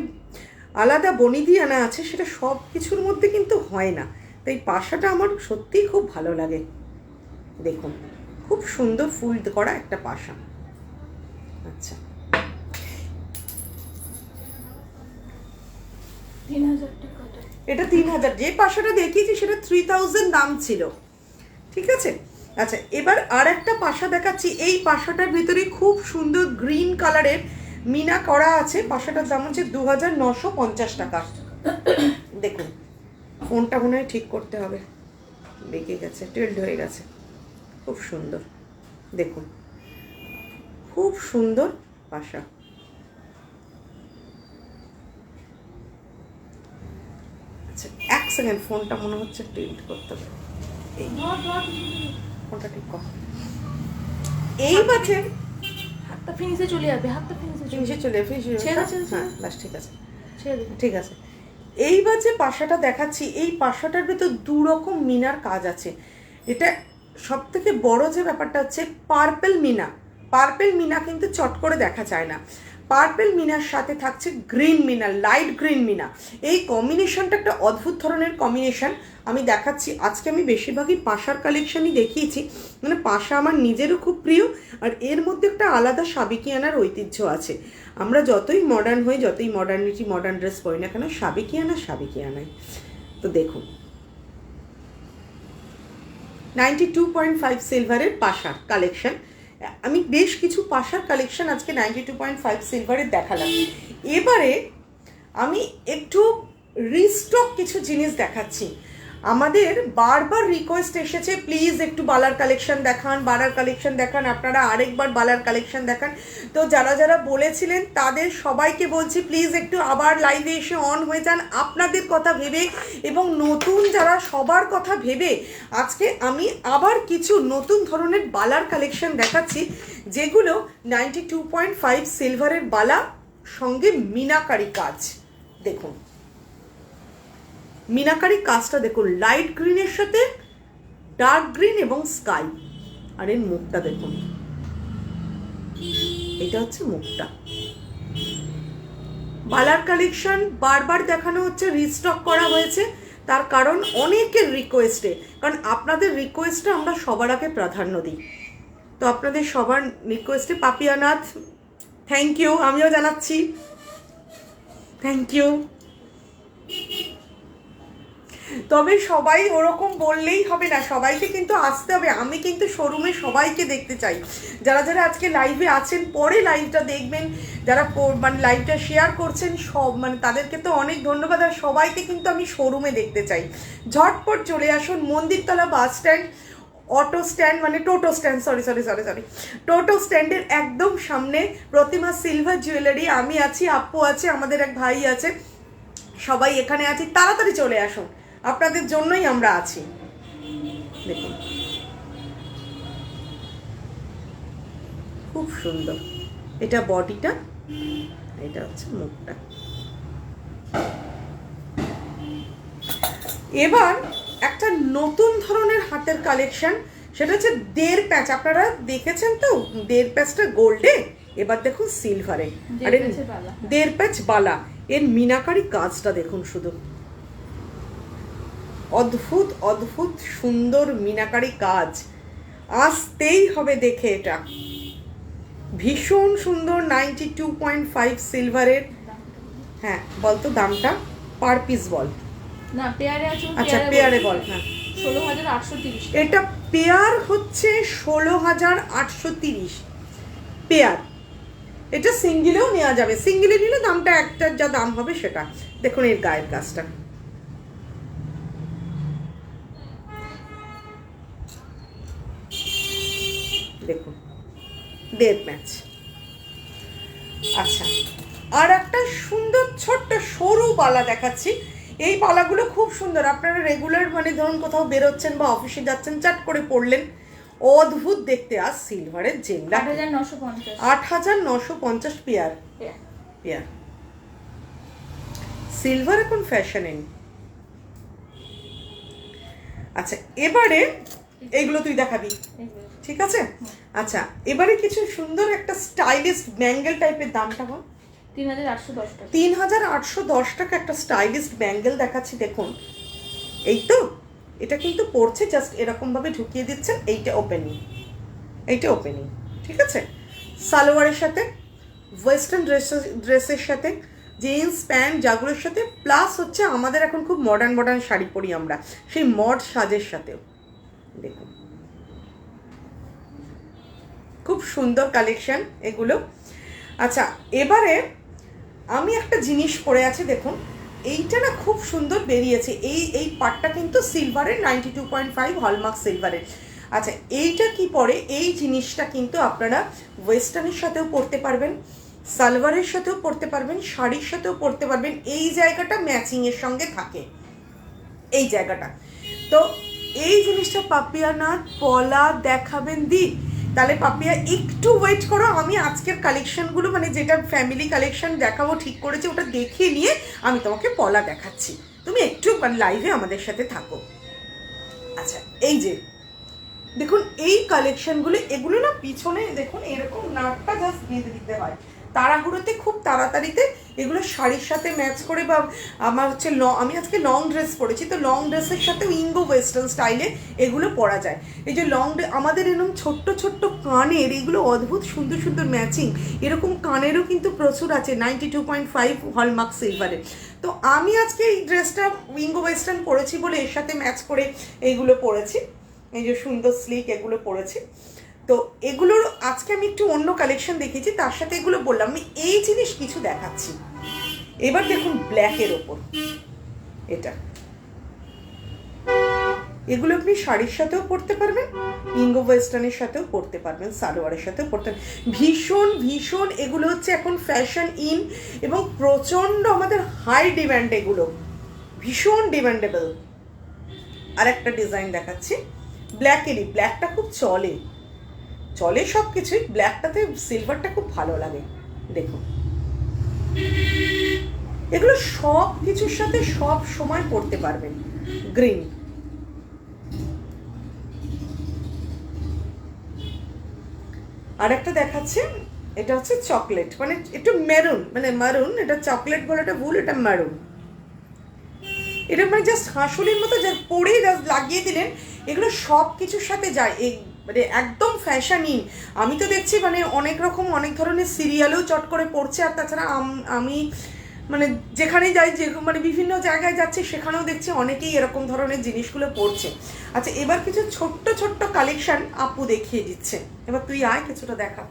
আলাদা বনিদিয়ানা আছে, সেটা সব কিছুর মধ্যে কিন্তু হয় না। তাই পাশাটা আমার সত্যিই খুব ভালো লাগে। দেখুন, খুব সুন্দর ফুল করা একটা পাশা। আচ্ছা, 3000 টাকা। এটা 3000, যে পাশাটা দেখিয়েছি সেটা 3000 দাম ছিল, ঠিক আছে। আচ্ছা, এবার আর একটা পাশা দেখাচ্ছি। এই পাশাটার ভিতরে খুব সুন্দর গ্রিন কালারের মিনা করা আছে। পাশাটার দাম হচ্ছে 2950 টাকা। দেখুন, ফোনটা মনে হয় ঠিক করতে হবে, বেঁকে গেছে, টিল্ড হয়ে গেছে। খুব সুন্দর, দেখুন, খুব সুন্দর পাশা। আচ্ছা, এক সেকেন্ড, ফোনটা মনে হচ্ছে টিল্ট করতে হবে। ফোনটা ঠিক কর। এই বাজে হাতটা ফিনিশে চলে যাবে, হাতটা ফিনিশে চলে হ্যাঁ, বাস ঠিক আছে, ছেড়ে ঠিক আছে। এইবার যে পাশাটা দেখাচ্ছি, এই পাশাটার ভেতর দু রকম মিনার কাজ আছে। এটা সব থেকে বড় যে ব্যাপারটা হচ্ছে পার্পেল মিনা। পার্পেল মিনা কিন্তু চট করে দেখা যায় না। পার্পেল মিনার সাথে থাকছে গ্রিন মিনা, লাইট গ্রিন মিনা। এই কম্বিনেশনটা একটা অদ্ভুত ধরনের কম্বিনেশন। আমি দেখাচ্ছি। আজকে আমি বেশিরভাগই পাশার কালেকশনই দেখিয়েছি, মানে পাশা আমার নিজেরও খুব প্রিয়, আর এর মধ্যে একটা আলাদা সাবেকিয়ানার ঐতিহ্য আছে। আমরা যতই মডার্ন হই, যতই মডার্ন ড্রেস পরি না কেন, সাবেকিয়ানাই। তো দেখুন, 92.5 সিলভারের পাশার কালেকশন। আমি বেশ কিছু পাশার কালেকশন আজকে 92.5 সিলভারের দেখালাম। এবারে আমি একটু রিস্টক কিছু জিনিস দেখাচ্ছি। আমাদের বারবার রিকোয়েস্ট এসেছে, প্লিজ একটু বালার কালেকশন দেখান, আপনারা আরেকবার বালার কালেকশন দেখান। তো যারা যারা বলেছিলেন তাদের সবাইকে বলছি, প্লিজ একটু আবার লাইভে এসে অন হয়ে যান, আপনাদের কথা ভেবে এবং নতুন যারা সবার কথা ভেবে আজকে আমি আবার কিছু নতুন ধরনের বালার কালেকশন দেখাচ্ছি, যেগুলো 92.5 সিলভারের বালা, সঙ্গে মিনাকারি কাজ। দেখুন, মিনাকারি কাজটা দেখুন, লাইট গ্রিনের সাথে ডার্ক গ্রিন এবং স্কাই। আর এর মুখটা দেখুন, এটা হচ্ছে মুখটা। বালার কালেকশন বারবার দেখানো হচ্ছে, রিস্টক করা হয়েছে, তার কারণ অনেকের রিকোয়েস্টে, কারণ আপনাদের রিকোয়েস্টে আমরা সবার আগে প্রাধান্য দিই। তো আপনাদের সবার রিকোয়েস্টে পাপিয়ানাথ, থ্যাংক ইউ, আমিও জানাচ্ছি থ্যাংক ইউ। তবে সবাই ওরকম বললেই হবে না, সবাইকে কিন্তু আসতে হবে। আমি কিন্তু শোরুমে সবাইকে দেখতে চাই। যারা যারা আজকে লাইভে আছেন, পরে লাইভটা দেখবেন, যারা মানে লাইভটা শেয়ার করছেন, সব মানে তাদেরকে তো অনেক ধন্যবাদ। আর সবাইকে কিন্তু আমি শোরুমে দেখতে চাই। ঝটপট চলে আসুন Mandirtala bus stand, auto stand মানে টোটো স্ট্যান্ড, সরি টোটো স্ট্যান্ডের একদম সামনে প্রতিমা সিলভার জুয়েলারি। আমি আছি, আপ্পু আছে, আমাদের এক ভাই আছে, সবাই এখানে আছি। তাড়াতাড়ি চলে আসুন, আপনাদের জন্যই আমরা আছি। দেখুন, খুব সুন্দর। এটা বডিটা, এটা হচ্ছে মুখটা। এবার একটা নতুন ধরনের হাতের কালেকশন, সেটা হচ্ছে 1.5 প্যাচ। আপনারা দেখেছেন তো 1.5 প্যাচটা গোল্ডে, এবার দেখুন সিলভারে। আর 1.5 প্যাচ বালা, এর মিনাকারি কাজটা দেখুন শুধু, অদ্ভুত অদ্ভুত সুন্দর মিনাকারি কাজ। আসতেই হবে দেখে, এটা ভীষণ সুন্দর। 92.5 সিলভারের। হ্যাঁ, বলতো দামটা পার পিস বল না, পেয়ারে আছে। আচ্ছা, পেয়ারে বল। হ্যাঁ, 16,830। এটা পেয়ার হচ্ছে 16,830 পেয়ার। এটা সিঙ্গেলেও নেওয়া যাবে, সিঙ্গেলে নিলে দামটা একটার যা দাম হবে সেটা। দেখুন এর গায়ের কাজটা, দেখুন ডেড ম্যাচ। আচ্ছা, আর একটা সুন্দর ছোট্ট সরু বালা দেখাচ্ছি। এই বালাগুলো খুব সুন্দর, আপনারা রেগুলার মানে ধরুন কোথাও বেরোচ্ছেন বা অফিসে যাচ্ছেন, চাট করে পড়লেন, অদ্ভুত দেখতে। আর সিলভারের জেমলা 8,950 8,950 পেয়ার। পেয়ার সিলভার এখন ফ্যাশনে। আচ্ছা, এবারে এইগুলো তুই দেখাবি, ঠিক আছে? আচ্ছা, এবারে কিছু সুন্দর একটা স্টাইলিশ ব্যাঙ্গেল টাইপের, দামটা বল। 3,810 টাকা। 3,810 টাকা একটা স্টাইলিশ ব্যাঙ্গেল দেখাচ্ছি, দেখুন। এই তো, এটা কিন্তু পড়ছে, জাস্ট এরকম ভাবে ঢুকিয়ে দিচ্ছেন, এইটা ওপেনিং, এইটা ওপেনিং, ঠিক আছে? সালোয়ারের সাথে, ওয়েস্টার্ন ড্রেসের সাথে, জিন্স প্যান্ট জাগুলোর সাথে, প্লাস হচ্ছে আমাদের এখন খুব মডার্ন মডার্ন শাড়ি পরি আমরা, সেই মড সাজের সাথেও। দেখুন খুব সুন্দর কালেকশন এগুলো। আচ্ছা, এবারে আমি একটা জিনিস পরে আছি, দেখুন এইটা না খুব সুন্দর বেরিয়েছে। এই পাটটা কিন্তু সিলভারের, 92.5 হলমার্ক সিলভারের। আচ্ছা, এইটা কি পরে, এই জিনিসটা কিন্তু আপনারা ওয়েস্টার্নের সাথেও পরতে পারবেন, সালোয়ারের সাথেও পরতে পারবেন, শাড়ির সাথেও পরতে পারবেন। এই জায়গাটা ম্যাচিংয়ের সঙ্গে থাকে, এই জায়গাটা। তো এই জিনিসটা পাপিয়া না পলা দেখাবেন দি, তাহলে পাপিয়া একটু ওয়েট করো, আমি আজকের কালেকশনগুলো মানে যেটা ফ্যামিলি কালেকশন দেখাবো ঠিক করেছি, ওটা দেখিয়ে নিয়ে আমি তোমাকে পলা দেখাচ্ছি, তুমি একটু লাইভে আমাদের সাথে থাকো। আচ্ছা, এই যে দেখুন এই কালেকশনগুলো, এগুলো না পিছনে দেখুন এরকম নাকটা জাস্ট বেঁধে দিতে হয় তাড়াহুড়োতে, খুব তাড়াতাড়িতে। এগুলো শাড়ির সাথে ম্যাচ করে, বা আমার হচ্ছে আমি আজকে লং ড্রেস পরেছি, তো লং ড্রেসের সাথে ইঙ্গো ওয়েস্টার্ন স্টাইলে এগুলো পরা যায়। এই যে লং আমাদের এরকম ছোট্ট ছোট্ট কানের, এগুলো অদ্ভুত সুন্দর সুন্দর ম্যাচিং, এরকম কানেরও কিন্তু প্রচুর আছে 92.5 হলমার্ক সিলভারের। তো আমি আজকে এই ড্রেসটা উইঙ্গো ওয়েস্টার্ন পরেছি বলে এর সাথে ম্যাচ করে এইগুলো পরেছি, এই যে সুন্দর স্লিক এগুলো পরেছি। তো এগুলোর আজকে আমি একটু অন্য কালেকশন দেখেছি, তার সাথে এগুলো বললাম। আমি এই জিনিস কিছু দেখাচ্ছি। এবার দেখুন ব্ল্যাকের ওপর এটা, এগুলো আপনি শাড়ির সাথেও পরতে পারবেন, ইঙ্গো ওয়েস্টার্নের সাথেও পরতে পারবেন, সালোয়ারের সাথেও পরতে পারবেন। ভীষণ ভীষণ এগুলো হচ্ছে এখন ফ্যাশন ইন, এবং প্রচণ্ড আমাদের হাই ডিম্যান্ড, এগুলো ভীষণ ডিম্যান্ডেবল। আর একটা ডিজাইন দেখাচ্ছি ব্ল্যাকেরই, ব্ল্যাকটা খুব চলে চলে সব কিছুই, ব্ল্যাকটাতে সিলভারটা খুব ভালো লাগে। দেখুন এগুলো সব কিছুর সাথে সব সময় পরতে পারবেন। গ্রিন, আর একটা দেখাচ্ছে, এটা হচ্ছে চকলেট, মানে একটু মেরুন, মানে মারুন, এটা চকলেট বলাটা ভুল, এটা মারুন। এটা মানে জাস্ট হাঁসুলির মতো যা পরেই জাস্ট লাগিয়ে দিলেন, এগুলো সব কিছুর সাথে যায়, এই মানে একদম ফ্যাশনই। আমি তো দেখছি মানে অনেক রকম অনেক ধরনের সিরিয়ালেও চট করে পড়ছে। আর তাছাড়া আমি মানে যেখানেই যাই, যে মানে বিভিন্ন জায়গায় যাচ্ছি, সেখানেও দেখছি অনেকেই এরকম ধরনের জিনিসগুলো পড়ছে। আচ্ছা, এবার কিছু ছোট্ট ছোট্ট কালেকশন আপু দেখিয়ে দিচ্ছে। এবার তুই আয়, কিছুটা দেখা।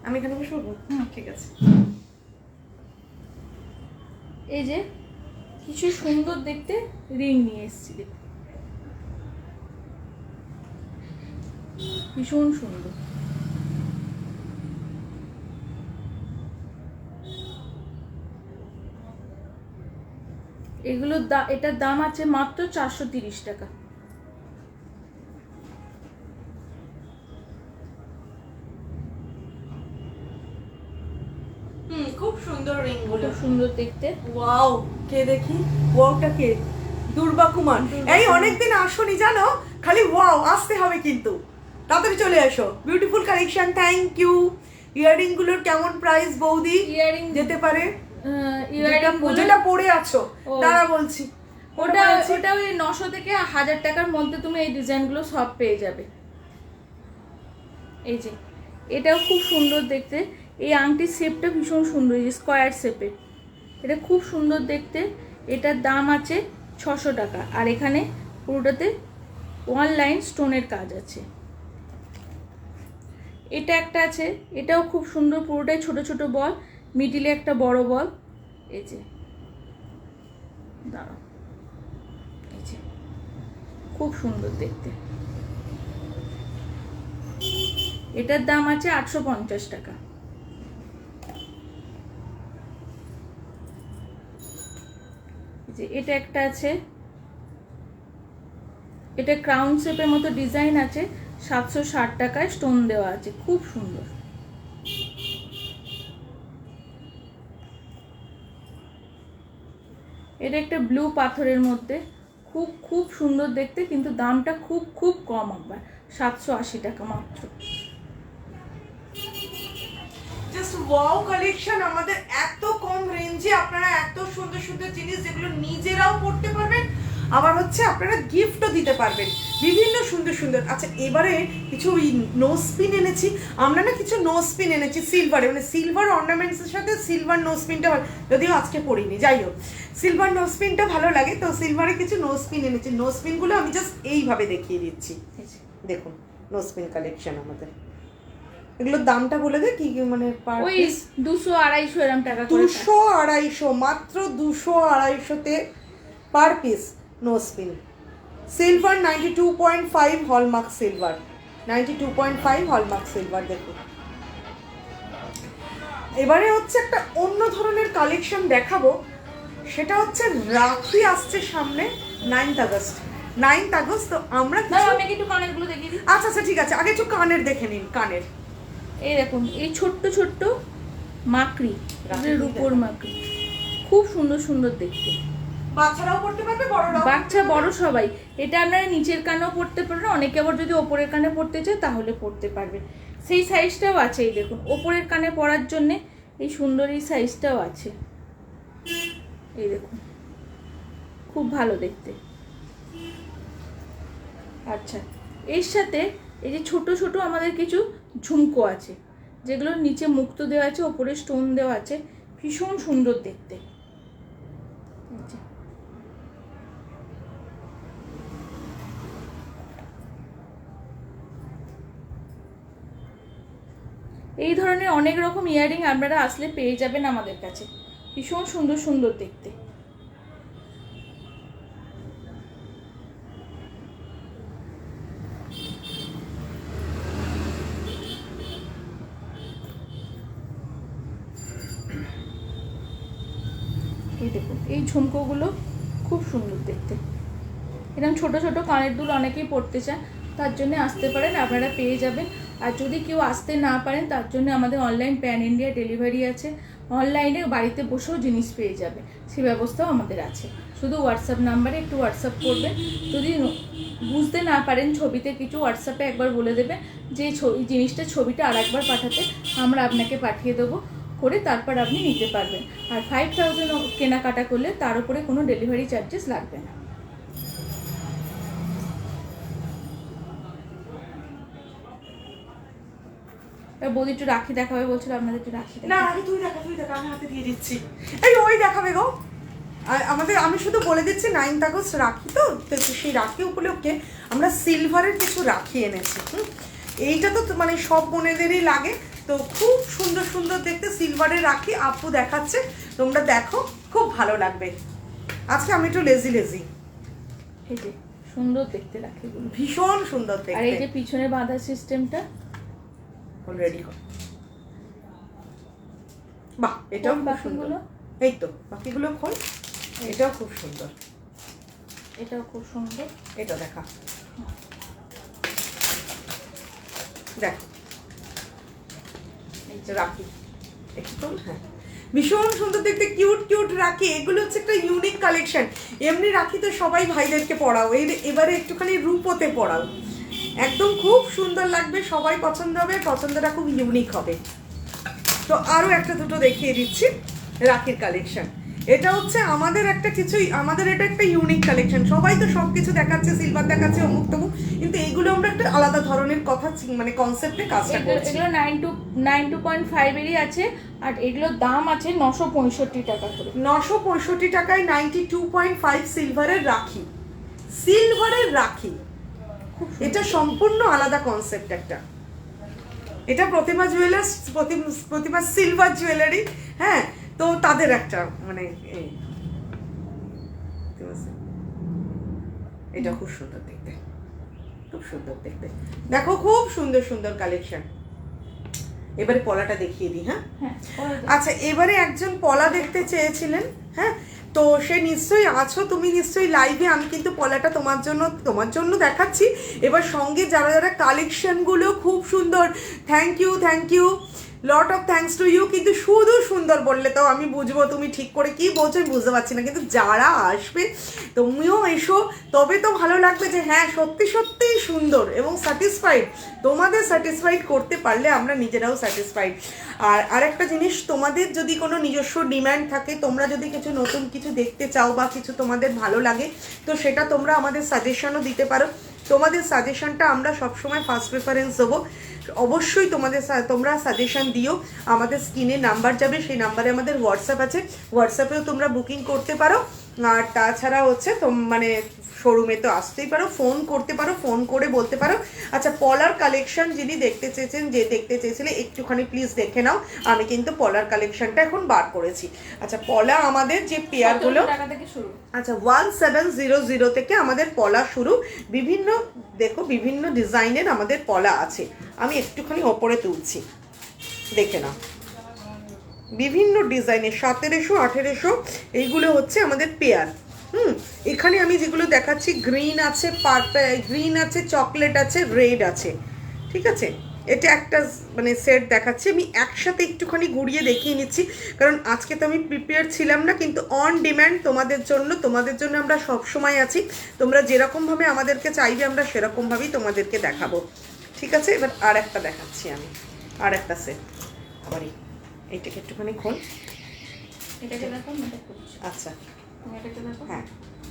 আমি এখানে বসে বলবো, ঠিক আছে। এই যে কিছু সুন্দর দেখতে রিং নিয়ে এসেছি, দেখুন ভীষণ সুন্দর। এগুলোর এটার দাম আছে মাত্র 430 টাকা। খুব সুন্দর রিং গুলো, খুব সুন্দর দেখতে। ওয়াও, কে দেখি, ওয়াওটা কে? দুর্বা কুমার। এই অনেকদিন আসোনি জানো, খালি ওয়াও আসতে হবে, কিন্তু তাড়াতাড়ি চলে এসো। Beautiful collection, thank you. Earring গুলোর কেমন প্রাইস বৌদি? ইয়ারিং যেতে পারে, ইয়ারিং যেটা পরে আছো তারা বলছি, ওটা ওই 900 থেকে 1000 টাকার মধ্যে তুমি এই ডিজাইনগুলো সব পেয়ে যাবে। এই যে এটাও খুব সুন্দর দেখতে, এই আংটির শেপটা ভীষণ সুন্দর, এই স্কোয়ার শেপের, এটা খুব সুন্দর দেখতে। এটার দাম আছে 600 টাকা। আর এখানে পুরোটাতে 1 লাইন স্টোনের কাজ আছে। এটা একটা আছে, এটাও খুব সুন্দর, পুরোটাই ছোট ছোট বল, মিডিলে একটা বড় বল। এই যে দাঁড়াও, এই যে খুব সুন্দর দেখতে। এটার দাম আছে 850 টাকা। যে এটা একটা আছে, এটা ক্রাউন শেপের মতো ডিজাইন আছে, 760 টাকায় স্টোন দেওয়া আছে, খুব সুন্দর। এটা একটা ব্লু পাথরের মধ্যে, খুব খুব সুন্দর দেখতে, কিন্তু দামটা খুব খুব কম, আবার 780 টাকা মাত্র। জাস্ট ওয়াও কালেকশন, আমাদের এত কম রেঞ্জে আপনারা এত সুন্দর সুন্দর জিনিস যেগুলো নিজেরাও পড়তে পারবেন, আবার হচ্ছে আপনারা গিফটও দিতে পারবেন বিভিন্ন সুন্দর সুন্দর। আচ্ছা এবারে কিছু ওই নোজ পিন এনেছি আমরা, না কিছু নোজ পিন এনেছি সিলভারে, মানে সিলভার অর্নামেন্টসের সাথে সিলভার নোজ পিনটা, যদিও আজকে পরিনি, যাই হোক সিলভার নোজ পিনটা ভালো লাগে, তো সিলভারে কিছু নোজ পিন এনেছি। নোজ পিনগুলো আমি জাস্ট এইভাবে দেখিয়ে দিচ্ছি, দেখুন নোজ পিন কালেকশন আমাদের। এগুলোর দামটা বলে দে কি মানে ওই 200-250 এরকম টাকা করে, 200-250, মাত্র 200-250-তে per piece nose pin. Silver 92.5 hallmark silver, 92.5 hallmark silver. দেখুন এবারে হচ্ছে একটা অন্য ধরনের কালেকশন দেখাবো, সেটা হচ্ছে রাখি আসছে সামনে 9th আগস্ট। 9th আগস্ট তো আমরা আমি একটু কানের গুলো দেখিয়ে দিই। আচ্ছা আচ্ছা ঠিক আছে, আগে একটু কানের দেখে নিন। কানের এই দেখুন, এই ছোট্ট ছোট্ট মাকড়ি, রূপোর মাকড়ি, খুব সুন্দর সুন্দর দেখতে, বাচ্চারাও পড়তে পারবে, বড়রাও, বাচ্চা বড় সবাই। এটা আপনারা নিচের কানেও পড়তে পারবেন, অনেকে আবার যদি ওপরের কানে পড়তে চায় তাহলে পড়তে পারবে। সেই সাইজটাও আছে, এই দেখুন ওপরের কানে পরার জন্যে এই সুন্দর এই সাইজটাও আছে, এই দেখুন খুব ভালো দেখতে। আচ্ছা এর সাথে এই যে ছোট ছোট আমাদের কিছু ঝুমকো আছে, যেগুলোর নিচে মুক্ত দেওয়া আছে, ওপরে স্টোন দেওয়া আছে, ভীষণ সুন্দর দেখতে। এই ধরনের অনেক রকম ইয়াররিং আপনারা আসলে পেয়ে যাবেন আমাদের কাছে, ভীষণ সুন্দর সুন্দর দেখতে। এই দেখুন এই ঝুমকোগুলো খুব সুন্দর দেখতে, এরকম ছোট ছোট কানের দুল অনেকেই পড়তে চান, তার জন্য আসতে পারেন, আপনারা পেয়ে যাবেন। আর যদি কেউ আসতে না পারেন তার জন্য আমাদের অনলাইন প্যান ইন্ডিয়া ডেলিভারি আছে, অনলাইনে বাড়িতে বসেও জিনিস পেয়ে যাবে, সে ব্যবস্থাও আমাদের আছে। শুধু হোয়াটসঅ্যাপ নাম্বারে একটু হোয়াটসঅ্যাপ করবেন, যদি বুঝতে না পারেন ছবিতে কিছু, হোয়াটসঅ্যাপে একবার বলে দেবেন যে জিনিসটা ছবিটা আর একবার পাঠাতে, আমরা আপনাকে পাঠিয়ে দেবো করে, তারপর আপনি নিতে পারবেন। আর 5000 কেনাকাটা করলে তার উপরে কোনো ডেলিভারি চার্জেস লাগবে না। বৌদি একটু রাখি দেখাবে বলছিল, আপনাদের একটু রাখি না আগে তুই দেখা, তুই দেখা, আমি হাতে দিয়ে দিচ্ছি। এই ওই দেখাবে গো আমাদের। আমি শুধু বলে দিচ্ছি 9th আগস্ট রাখি, তো সেই রাখি উপলক্ষে আমরা সিলভারের কিছু রাখি এনেছি। এইটা তো মানে সব বোনেদেরই লাগে, তো খুব সুন্দর সুন্দর দেখতে সিলভারের রাখি আপু দেখাচ্ছে, তোমরা দেখো খুব ভালো লাগবে। আজকে আমি একটু লেজি লেজি, এই যে সুন্দর দেখতে রাখিগুলো, ভীষণ সুন্দর দেখতে। আর এই যে পিছনে বাঁধার সিস্টেমটা অলরেডি বাহ, এটাও খুব সুন্দর। এই তো বাকিগুলো খোল, এটাও খুব সুন্দর, এটাও খুব সুন্দর। এটা দেখা, দেখো এই যে রাখি একটু তোল, হ্যাঁ ভীষণ সুন্দর দেখতে, কিউট কিউট রাখি। এগুলো হচ্ছে একটা ইউনিক কালেকশন। এমনি রাখি তো সবাই ভাইদেরকে পরাও, এবারে একটুখানি রূপোতে পরাও, একদম খুব সুন্দর লাগবে, সবাই পছন্দ হবে, পছন্দটা খুব ইউনিক হবে। তো আরও একটা দুটো দেখিয়ে দিচ্ছি রাখির কালেকশন। এটা হচ্ছে আমাদের একটা কিছুই, আমাদের এটা একটা ইউনিক কালেকশন। সবাই তো সব কিছু দেখাচ্ছে, সিলভার দেখাচ্ছে, অমুক তমুক, কিন্তু এইগুলো আমরা একটা আলাদা ধরনের কথা মানে কনসেপ্টে কাজটা করছি। এগুলো 92.5 এরই আছে, আর এগুলোর দাম আছে 965 টাকা করে। 965 টাকায় 92.5 সিলভারের রাখি, সিলভারের রাখি, এটা সম্পূর্ণ আলাদা কনসেপ্ট একটা। এটা প্রতিমা জুয়েলার্স, প্রতিমা সিলভার জুয়েলারি, হ্যাঁ, তো তাদের একটা মানে এটা খুব সুন্দর দেখতে, খুব সুন্দর দেখতে, দেখো খুব সুন্দর সুন্দর কালেকশন। এবারে পলাটা দেখিয়ে দিই। হ্যাঁ হ্যাঁ পরে আচ্ছা, এবারে একজন পলা দেখতে চেয়েছিলেন। হ্যাঁ, তো সে নিশ্চয়ই আছো, তুমি নিশ্চয়ই লাইভে। আমি কিন্তু পলাটা তোমার জন্য দেখাচ্ছি। এবার সঙ্গে যারা যারা কালেকশনগুলো খুব সুন্দর, thank you lot of thanks to you. কিন্তু শুধু সুন্দর বললে তো আমি বুঝবো তুমি ঠিক করে কি বলছো, আমি বুঝতে পারছি না। কিন্তু যারা আসবে তুমিও এসো, তবে তো ভালো লাগবে যে হ্যাঁ সত্যি সত্যিই সুন্দর এবং স্যাটিসফাইড। তোমাদের স্যাটিসফাইড করতে পারলে আমরা নিজেরাও স্যাটিসফাইড। আর আরেকটা জিনিস, তোমাদের যদি কোনো নিজস্ব ডিম্যান্ড থাকে, তোমরা যদি কিছু নতুন কিছু দেখতে চাও বা কিছু তোমাদের ভালো লাগে, তো সেটা তোমরা আমাদের সাজেশনও দিতে পারো। তোমাদের সাজেশনটা আমরা সবসময় ফার্স্ট প্রেফারেন্স দেবো। অবশ্যই তোমরা সাজেশন দিও। আমাদের স্ক্রিনে নাম্বার যাবে, সেই নাম্বারে আমাদের হোয়াটসঅ্যাপ আছে, হোয়াটসঅ্যাপেও তোমরা বুকিং করতে পারো। আর তাছাড়া হচ্ছে মানে শোরুমে তো আসতেই পারো, ফোন করতে পারো, ফোন করে বলতে পারো। আচ্ছা, পলার কালেকশন যিনি দেখতে চেয়েছিলে একটুখানি প্লিজ দেখে নাও। আমি কিন্তু পলার কালেকশনটা এখন বার করেছি। আচ্ছা, পলা আমাদের যে পেয়ারগুলো, আচ্ছা 1700 থেকে আমাদের পলা শুরু। বিভিন্ন ডিজাইনের আমাদের পলা আছে। আমি একটুখানি ওপরে তুলছি, দেখে নাও। বিভিন্ন ডিজাইনের 1700, 1800 এইগুলো হচ্ছে আমাদের পেয়ার। এখানে আমি যেগুলো দেখাচ্ছি, গ্রিন আছে, গ্রিন আছে, চকলেট আছে, রেড আছে। ঠিক আছে, এটা একটা মানে সেট দেখাচ্ছি। আমি একসাথে একটুখানি ঘুরিয়ে দেখিয়ে নিচ্ছি, কারণ আজকে তো আমি প্রিপেয়ার ছিলাম না। কিন্তু অন ডিম্যান্ড তোমাদের জন্য আমরা সব সময় আছি। তোমরা যেরকমভাবে আমাদেরকে চাইবে আমরা সেরকমভাবেই তোমাদেরকে দেখাবো। ঠিক আছে, এবার আর একটা দেখাচ্ছি আমি, আর একটা সেট। আবার এইটাকে একটুখানি খোল। আচ্ছা হ্যাঁ,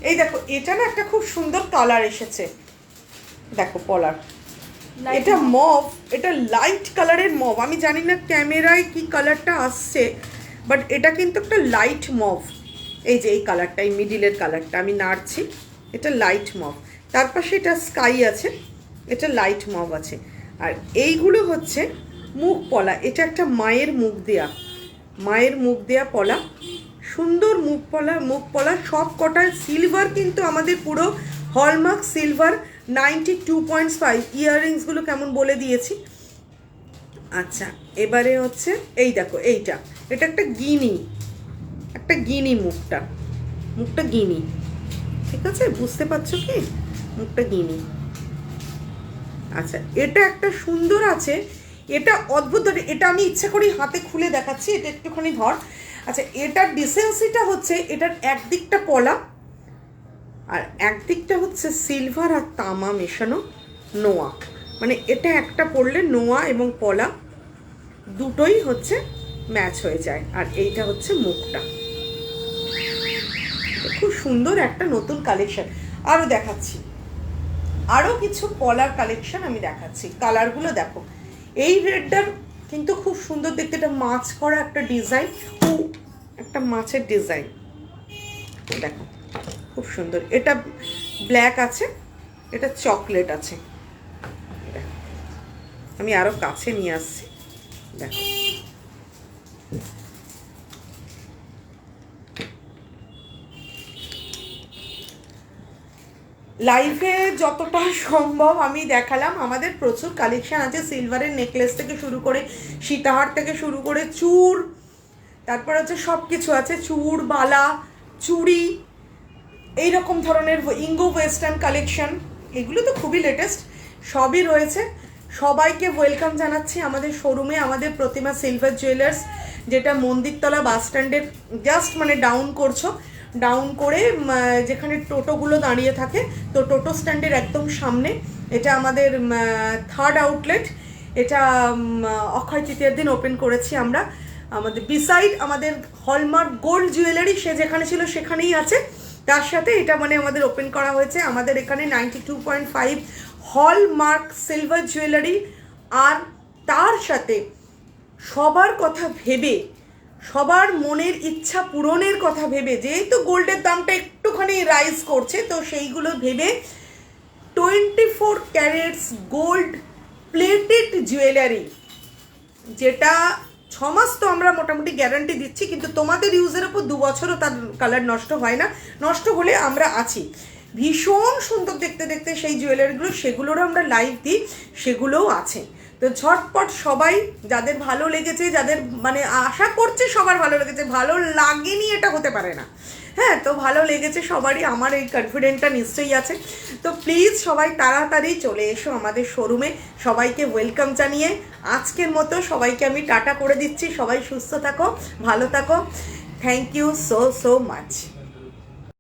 এই দেখো, এটা না একটা খুব সুন্দর কালার এসেছে। দেখো পলার, এটা মভ, এটা লাইট কালারের মভ। আমি জানি না ক্যামেরায় কি কালারটা আসছে, বাট এটা কিন্তু একটা লাইট মভ। এই যে এই কালারটা, এই মিডিলের কালারটা আমি নাড়ছি, এটা লাইট মভ। তার পাশে এটা স্কাই আছে, এটা লাইট মভ আছে। আর এইগুলো হচ্ছে মুখ পলা। এটা একটা মায়ের মুখ দেয়া পলা, সুন্দর মুখ পলা। সব কটার সিলভার, কিন্তু আমাদের পুরো হলমার্ক সিলভার, 92.5। ইয়াররিংসগুলো কেমন বলে দিয়েছি। আচ্ছা, এবারে হচ্ছে এই দেখো, এটা একটা গিনি, মুখটা গিনি। ঠিক আছে, বুঝতে পারছো কি, মুখটা গিনি। আচ্ছা, এটা একটা সুন্দর আছে, এটা অদ্ভুত। এটা আমি ইচ্ছা করি হাতে খুলে দেখাচ্ছি, এটা একটুখানি ধর। আচ্ছা, এটার ডিসেন্সিটা হচ্ছে, এটার একদিকটা পলা আর একদিকটা হচ্ছে সিলভার আর তামা মেশানো নোয়া। মানে এটা একটা পরলে নোয়া এবং পলা দুটোই হচ্ছে ম্যাচ হয়ে যায়। আর এইটা হচ্ছে মুখটা। খুব সুন্দর একটা নতুন কালেকশন। আরও দেখাচ্ছি, আরও কিছু পলার কালেকশন আমি দেখাচ্ছি। কালারগুলো দেখো, এই রেডটার কিন্তু খুব সুন্দর দেখতে। এটা মাছ করা একটা ডিজাইন, একটা মাছের ডিজাইন, দেখো খুব সুন্দর। এটা ব্ল্যাক আছে, এটা চকলেট আছে। আমি আরো কাছে নিয়ে আসছি, দেখো। লাইভে যতটা সম্ভব আমি দেখালাম। আমাদের প্রচুর কালেকশন আছে, সিলভারের নেকলেস থেকে শুরু করে, সীতাহার থেকে শুরু করে চূড়, তারপর হচ্ছে সব কিছু আছে, চূড়, বালা, চুড়ি, এইরকম ধরনের ইঙ্গো ওয়েস্টার্ন কালেকশন। এগুলো তো খুবই লেটেস্ট, সবই রয়েছে। সবাইকে ওয়েলকাম জানাচ্ছি আমাদের শোরুমে, আমাদের প্রতিমা সিলভার জুয়েলার্স, যেটা মন্দিরতলা বাস স্ট্যান্ডের জাস্ট মানে ডাউন করে যেখানে টোটোগুলো দাঁড়িয়ে থাকে, তো টোটো স্ট্যান্ডের একদম সামনে। এটা আমাদের 3rd আউটলেট। এটা অক্ষয় তৃতীয়ার দিন ওপেন করেছি আমরা। আমাদের বিসাইড আমাদের হলমার্ক গোল্ড জুয়েলারি, সে যেখানে ছিল সেখানেই আছে, তার সাথে এটা মানে আমাদের ওপেন করা হয়েছে। আমাদের এখানে 92.5 হলমার্ক সিলভার জুয়েলারি। আর তার সাথে সবার কথা ভেবে, সবার মনের ইচ্ছা পূরণের কথা ভেবে, যেহেতু গোল্ডের দামটা একটুখানি রাইজ করছে, তো সেইগুলো ভেবে 24 ক্যারেটস গোল্ড প্লেটেড জুয়েলারি, যেটা 6 মাস তো আমরা মোটামুটি গ্যারান্টি দিচ্ছি, কিন্তু তোমাদের ইউজের ওপর 2 বছরও তার কালার নষ্ট হয় না। নষ্ট হলে আমরা আছি। ভীষণ সুন্দর দেখতে সেই জুয়েলারিগুলো, সেগুলোরও আমরা লাইভ দিই, সেগুলোও আছে। তো ঝটপট সবাই, যাদের ভালো লেগেছে, যাদের মানে আশা করছে সবার ভালো লেগেছে, ভালো লাগেনি এটা হতে পারে না, হ্যাঁ, তো ভালো লেগেছে সবারই, আমার এই কনফিডেন্টটা নিশ্চয়ই আছে। তো প্লিজ সবাই তাড়াতাড়ি চলে এসো আমাদের শোরুমে, সবাইকে ওয়েলকাম জানিয়ে আজকের মতো সবাইকে আমি টাটা করে দিচ্ছি। সবাই সুস্থ থাকো, ভালো থাকো, থ্যাংক ইউ সো মাচ।